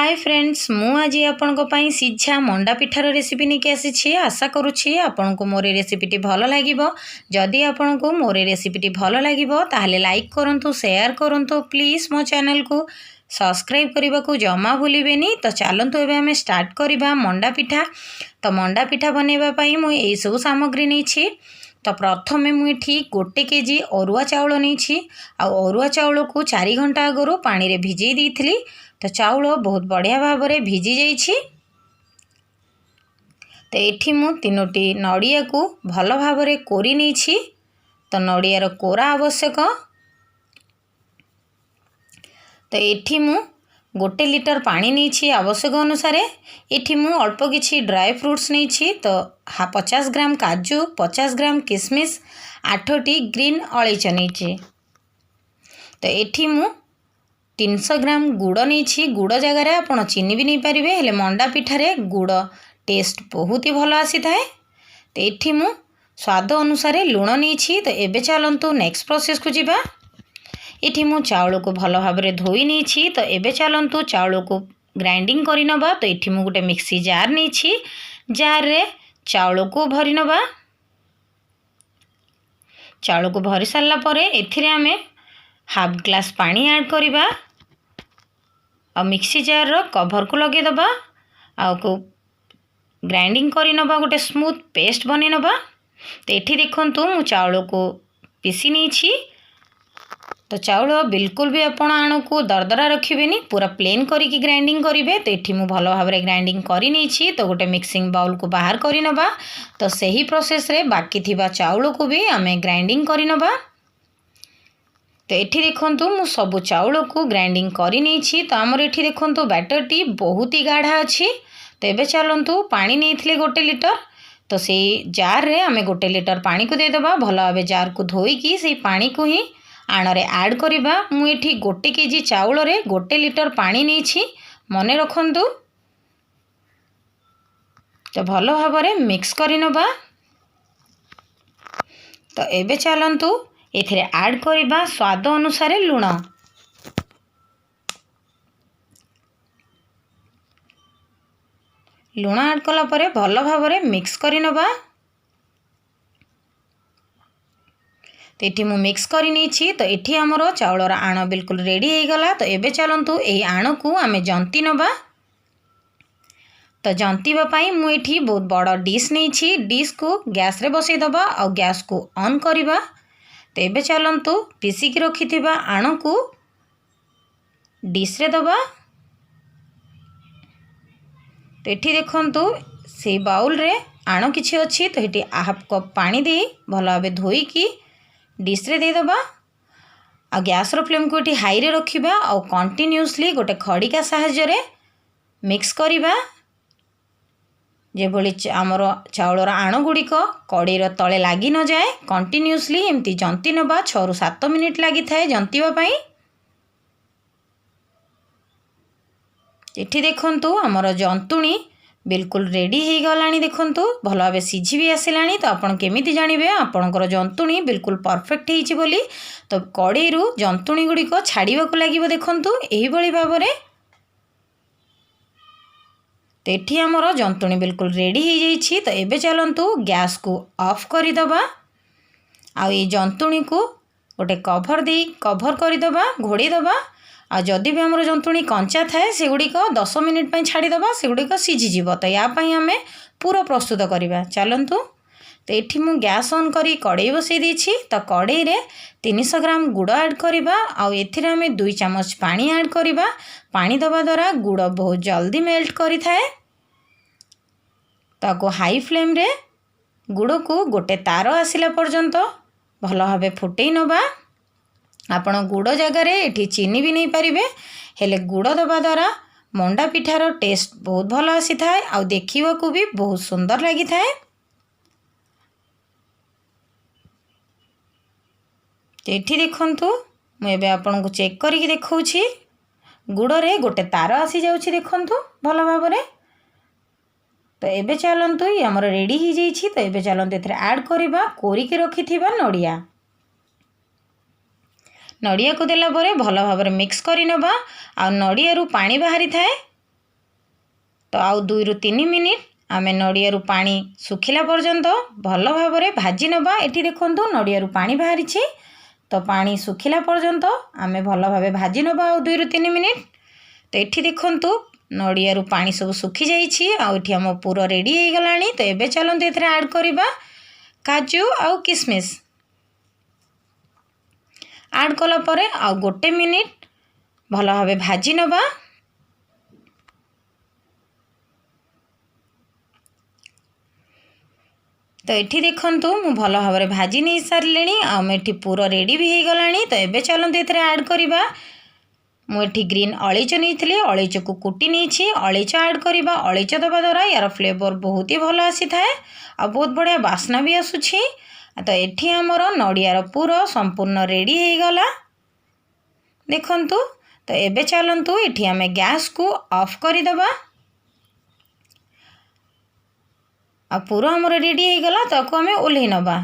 Hi friends मु आज आपण सीझा मंडा पिठार रेसिपी नहीं आसी आशा करुँची आपण को मोर रेसिपीटी भल लगे जदि आपण को मोर रेसिपीटी भल लगे ताहले लाइक करूँ शेयर करूँ प्लीज मो चैनल को सब्सक्राइब करने को जमा भूलें। तो चलतु एवं आम स्टार्ट करवा मंडा पिठा। तो मंडा पिठा बनवाई मुझे सब सामग्री नहीं। तो प्रथमे मुझे गोटे केजी अरुआ चाउल नहीं अरुआ चाउल को 4 घंटा आगु पानी रे भिजई देइथिली। तो चाउल बहुत बढ़िया भाव में भिजी जाइछि। तो एठी मु 3टी नड़िया को भल भाव में कोरी नहीं। तो नड़ियार कोरा आवश्यक। तो एठी मु 1 लीटर पानी नहीं आवश्यक अनुसार। एठी मु अल्प किछि ड्राई फ्रूट्स नहीं। तो 50 ग्राम काजू 50 ग्राम किशमिश 8टी ग्रीन अलैच नहीं। तो एठी मु 300 ग्राम गुड़ नहीं। गुड़ जगार आप चीनी भी नहीं पारे हेले मंडा पिठारे गुड़ टेस्ट बहुत ही भल आसी थाए। तो एठी मु स्वाद अनुसार लुण नहीं। तो एबे चलंतु नेक्स्ट प्रोसेस को जीवा। एठी मु चाउल को भल भाव में धोई नहीं। तो एबे चलंतु चाउल को ग्राइंडिंग करि नबा। तो एठी मु गोटे मिक्सी जार नहीं। जार रे चाउल को भरी नबा। चाउल को भरी सारला परे एथिरे आमे हाफ ग्लास पानी ऐड करिबा। आ मिक्सी जार रो कवर को लगे दबा। आ को ग्राइंडिंग करि नबा गोटे स्मूथ पेस्ट बने नबा। तो एठी देखंतु मु चाउल को पीसी नहीं। तो चाउल बिल्कुल भी आपण आण को दरदरा रखिबेनी पूरा प्लेन करिकी ग्राइंडिंग करिवे। तो एठी मु भल भाव में ग्राइंडिंग करि नहीं। तो गोटे मिक्सिंग बाउल को बाहर करि नबा। तो सही प्रोसेस रे बाकी थिबा चाउल को भी आमे ग्राइंडिंग करि नबा। तो एठी देखंतु मु सब चाउल को ग्राइंडिंग करि नहीं। तो आमर एठी देखंतु बैटर टी बहुत ही गाढ़ा अछि। तो एबे चलंतु पानी नेइथिले 1 लीटर। तो से जार रे आमे 1 लीटर पानी को दे दबा। भल भाव जार को धोईकी से पानी को ही आण रे ऐड करिबा। मु एठी 1 केजी चाउल रे 1 लीटर पानी नहीं मने रखंतु। तो भल भाव में मिक्स करि नबा। तो एबे चलंतु एथिरे ऐड करिबा स्वाद अनुसार लुण। लुण ऐड कला परे भल भाव में मिक्स करि नबा। तो ये मु मिक्स करी नहीं। तो ये आमर चाउलर आण बिल्कुल रेडी हो गला। तो एबे चलंतु एई आण को आमे जंती नबा। तो जंतीबाई मुझे बहुत बड़ डिश नहीं। डिश को गैस रे बसई दबा और गैस को ऑन करवा। तो एबे चलंतु पीसिकी रखिथिबा आण को डिश रे दबा। तो ये देखंतु से बाउल रे आण किछि अछि। तो ये हाफ कप पानी दे भल भाव धोईकी डिश रे दे दबा। आ गैस रो फ्लेम को ये हाई रे रखिबा और कंटिन्यूअसली गोटे खड़िका साहाय्य रे मिक्स करिबा। जे भली आमर चाउलर आण गुड़िक कड़ईर तले लगी न जाए कंटिन्यूअसली एमती जंती नबा। 6 ରୁ 7 मिनिट लगी थाए जंतीबा पई। एठी देखंतु आमर जंतुणी बिल्कुल रेडी हो गलानी। देखंतु भल भाव सीझी भी आसिलानी। तो आपण केमिति जानिबे आपणकर जंतुणी बिल्कुल परफेक्ट होईची बोली। तो कड़ईरु जंतुणी गुड़िक छाड़ीबा को लागिबो। देखंतु एही भली भाव रे। तो एठी आमर जंतुणी बिल्कुल रेडी हो जाइछि। तो एबे चलंतु गैस को ऑफ करि दबा। आ ये जंतुणी को गोटे कवर करि दबा घोड़ी दबा। आ जदि भी आमर जंतुणी कंचा थाए से गुड़िक 10 मिनिट पई छाड़ी दबा। से गुड़िक सीझी जीवो। तो या पई आमे पूरा प्रस्तुत करिबा। चलंतु तो एठी मु गैस ऑन करी कड़ई बसई देछि। तो कड़ई रे 300 ग्राम गुड़ ऐड करिबा। आ एथिरे आमे 2 चम्मच पानी ऐड करिबा। पानी दबा द्वारा गुड़ बहुत जल्दी मेल्ट करि थाए। ताको हाई फ्लेम रे गुड़ को गोटे तार आसिला पर्यंत भल भाव फुटई नबा। आपण गुड़ जगार एठी चीनी भी नहीं पारिबे हेले गुड़ दबा द्वारा मंडा पिठार टेस्ट बहुत भल आसी थाए। आ देखिबा को भी बहुत सुंदर लगी थाए। एठी देखंतु मु एबे आपन को चेक करिक देखौछि गुड़ रे गोटे तार आसी जाउछि। देखंतु भल भाव में। तो एबे चलंतु ये हमर रेडी हो जाइछि। तो एबे चलंतु एथरे ऐड करिबा कोरिके रखिथिबा नड़िया। नड़िया को देला परे भल भाव में मिक्स करि नबा। आ नड़िया रु पानी बाहरी थाए तो आउ 2 ରୁ 3 मिनिट आमे नड़िया पानी सुखिला पर्यंत भल भाव भाजी नबा। एठी देखंतु नड़िया पानी बाहरी तो पानी सुखिला पर्यंत आमे भल भाव भाजी नबा आउ 2 ରୁ 3 मिनिट। तो एठी देखंतु नड़िया पानी सब सुखी जाइछि आउ एठी हम पूरा रेडी हो गलानी। तो एबे चलंतु एथरे ऐड करिबा काजू आउ किशमिश। ऐड कला परे आउ 1 मिनिट भल भाव भाजी नबा। तो एठी देखंतु मु भल भाव भाजी नहीं सारे आठी पूरा रेडी भी हो गलानी। तो एबे चलते एथरे ऐड करिबा मुझे ग्रीन अलैच नहीं अलैच को कुटी नहीं अलैच ऐड करिबा। अलैच दबा द्वारा यार फ्लेवर बहुत ही भल आसी थाए आ बहुत बढ़िया बास्ना भी आसुछि। तो एठी हमर नड़ियार पूरा संपूर्ण रेडी हो गला देखंतु। तो एबे चलंतु एठी हमें गैस को ऑफ कर दबा। आ पूरा हमर रेडी हो गला ताको हमें ओल्हे नबा।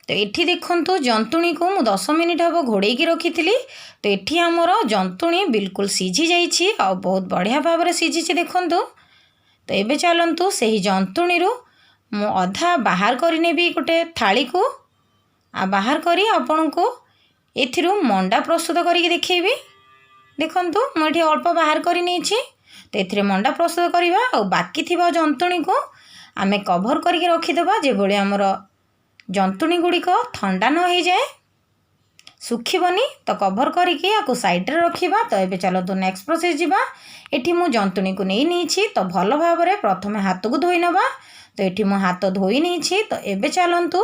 तो एठी देखंतु जंतुणी को मु 10 मिनिट हम घोड़े की रखी थी। तो एठी हमर जंतुणी बिल्कुल सीझी जाइछि आ बहुत बढ़िया भाव में सीझी देखंतु। तो एबे चलंतु सही जंतुणी रो मु अधा बाहर करि नेबी गोटे थाली को आ बाहर करी आपन को एथिरु मंडा प्रस्तुत करिक देखैबी। देखंतु मु एठी अल्प बाहर करि नेछि। तो एथिरे मंडा प्रस्तुत करिबा आ बाकी थिबा जंतुणी को आमे कभर करके रखीदबा जे भले हमर जंतुणी गुड़िक ठंडा न हो जाए सुखीबनी। तो कभर करके या साइड रे रखिबा। तो एबे चलतो नेक्स्ट प्रोसेस जीवा। एठी मु जंतुणी को नहीं नीछि तो भल भाव में प्रथमे हाथ को धोई नबा। तो एठी मु हाथ धोई नीछि। तो एबे चलंतु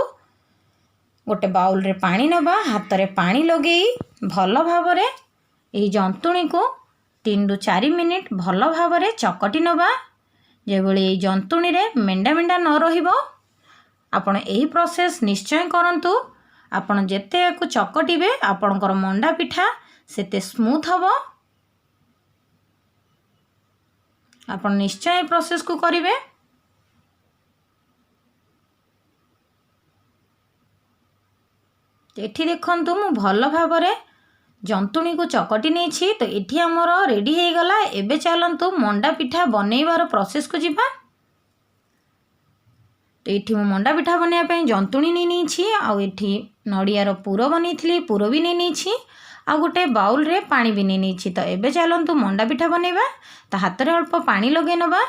गोटे बाउल रे पानी नबा। हाथ रे पानी लगेई भल भाव में एही जंतुणी को 3 ରୁ 4 मिनिट भल भाव में चकटी नबा जे भली जंतुणी रे मेंडा मेंडा न रहिबो। आपण एही प्रोसेस निश्चय करंतु। आपण जेते को चकटिबे आपणकर मंडा पिठा सेते स्मूथ हबो। आपण निश्चय प्रोसेस को करिवे। एठी देखंतु मु भल भाव में जंतुणी को चकटी नहीं। तो एठी हमर रेडी हो गला। एबे चलंतु मंडा पिठा बनैबार प्रोसेस को जीवा। तो ये मंडा पिठा बनवाई जंतुणी नहीं आउ एठी नड़ियार पूर बनई पूर भी नहीं आ गोटे बाउल रे पानी भी नहीं। तो एबे चलंतु मंडा पिठा बनैबा। तो हाथ रे अल्प पानी लगे नबा।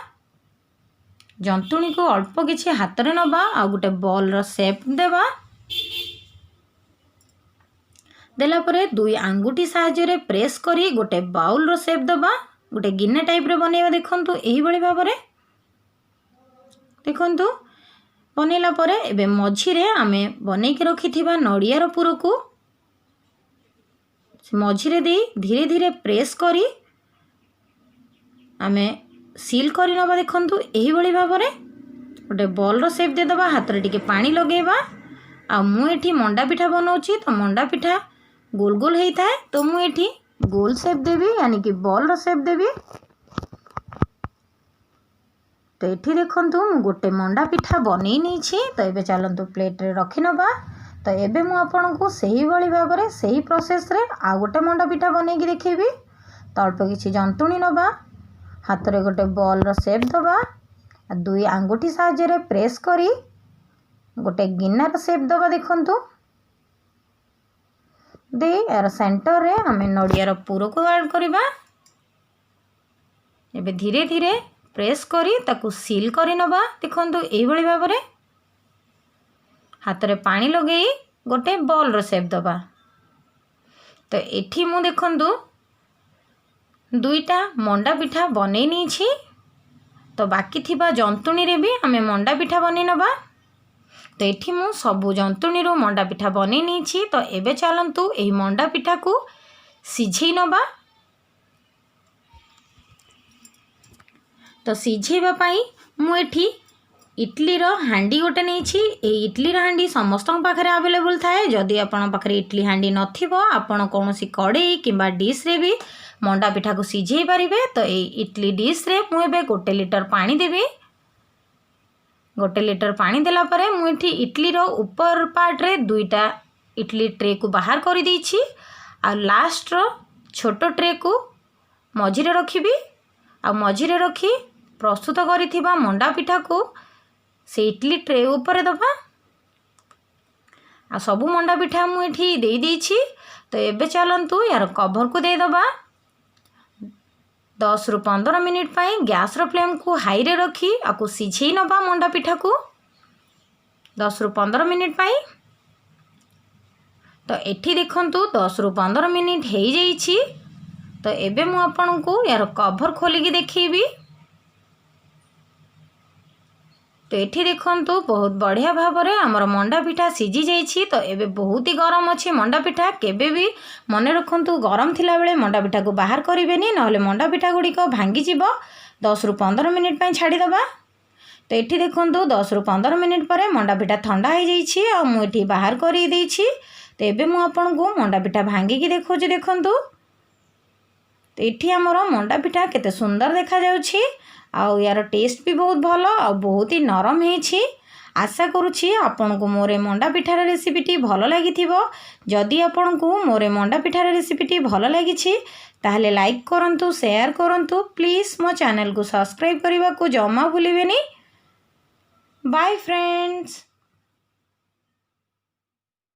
जंतुणी को अल्प किछि हाथ रे नबा आ गोटे बॉल रो शेप देबा। देला परे 2 आंगुठी साहाय्य रे प्रेस करी गोटे बाउल रो शेप दबा। गोटे गिन्ना टाइप रे बनैबा। देखंतु एही बळी भाव रे देखंतु बनैला परे एबे मझी रे आमे बनै के रखी थिबा नड़ियार पुर को मझी रे दे धीरे धीरे प्रेस करी आमे सील करी नबा। देखंतु एही बळी भाव रे गोटे बॉल रो शेप दे दबा। हाथ रे टिके पानी लगेबा आ मु एठी मंडा पिठा बनौछि। तो मंडा पिठा गोल गोल होता है। तो मु एठी गोल शेप देवी यानी कि बॉल रो शेप देवी। तो एठी देखंतु मु गोटे मंडा पिठा बनै नहीं। तो एबे चलंतु प्लेट रे रखी नबा। तो एबे मु आपन को सही बळी भाव रे सही प्रोसेस रे आ गोटे मंडा पिठा बनै की देखैबी। तो अल्प किछि जंतुणी नबा। हाथ रे गोटे बॉल रो शेप दबा। 2 आंगुठी साहाय्य रे प्रेस करी गोटे गिन्ना रो शेप दबा। देखंतु दे यार सेंटर रे हमें नड़ियार पूर को ऐड करिबा। एबे धीरे धीरे प्रेस करी ताकू सील करी नबा। देखंतु एही बळी भाव रे हाथ रे पानी लगेई गोटे बॉल रो शेप दबा। तो एठी मु देखंतु 2टा मंडा पिठा बनै नहीं। तो बाकी थिबा जंतुणी रे भी हमें मंडा पिठा बनै नबा। तो एठी मु सबु जंतुणी रो मंडा पिठा बनै नहीं। तो एबे चलंतु एही मंडा पिठा को सिझै नबा। तो सिझैबा पई मु एठी इडली रो हांडी गोटे नहीं। इडली रो हांडी समस्त पाखे अवेलेबल थाए। जदि आपन पाखे इडली हांडी नथिबो आपन कोनोसी कड़े किंबा डिश रे भी मंडा पिठा को सिझै पारिबे। तो ए इडली डिश रे मु एबे 1 लीटर पानी देबी। 1 लीटर पानी देला परे मु एठी इडली रो ऊपर पार्ट रे 2टा इडली ट्रे को बाहर कर देछि आ लास्ट रो छोटो ट्रे को मझी रे रखिबी आ मझी रे रखी प्रस्तुत करिथिबा मंडा पिठा को से इडली ट्रे ऊपर दबा आ सबू मंडा पिठा मु एठी दे देछि। तो एबे चलंतु यार कवर को दे दबा 10 रु 15 मिनिट पाई गैस रो फ्लेम को हाई रे रखी आकु सिझेई नबा मंडा पिठा को 10 रु 15 मिनिट पाई। तो एठी देखंतु 10 रु 15 मिनिट हेई जाईछि। तो एबे मु आपन को यार कवर खोलिकी देखिबी। तो एठी देखंतु बहुत बढ़िया भाव रे हमर मंडा पिठा सिझी जाईछि। तो एबे बहुत ही गरम अछि मंडा पिठा। केबे भी मने रखंतु गरम थिला बेले मंडा पिठा को बाहर करिवेनी नहले मंडा पिठा गुडी को भांगी जिवो। 10 रु 15 मिनिट पई छाडी दबा। तो एठी देखंतु 10 रु 15 मिनिट परे मंडा पिठा ठंडा हो जाईछि आ मु एठी बाहर करि देइछि। तो एबे मु आपन को मंडा पिठा भांगी की देखौछि देखंतु। तो एठी हमर मंडा पिठा केते सुंदर देखा जाउछि आउ यार टेस्ट भी बहुत भलो आ बहुत ही नरम हेछि। आशा करुछि आपन को मोरे मंडा पिठार रेसिपीटी भलो लागिथिबो। जदि आपन को मोरे मंडा पिठार रेसिपीटी भलो लागिछि ताहले लाइक करंतु शेयर करंतु प्लीज मो चैनल को सब्सक्राइब करबा को जमा भूलिबेनी। Bye friends.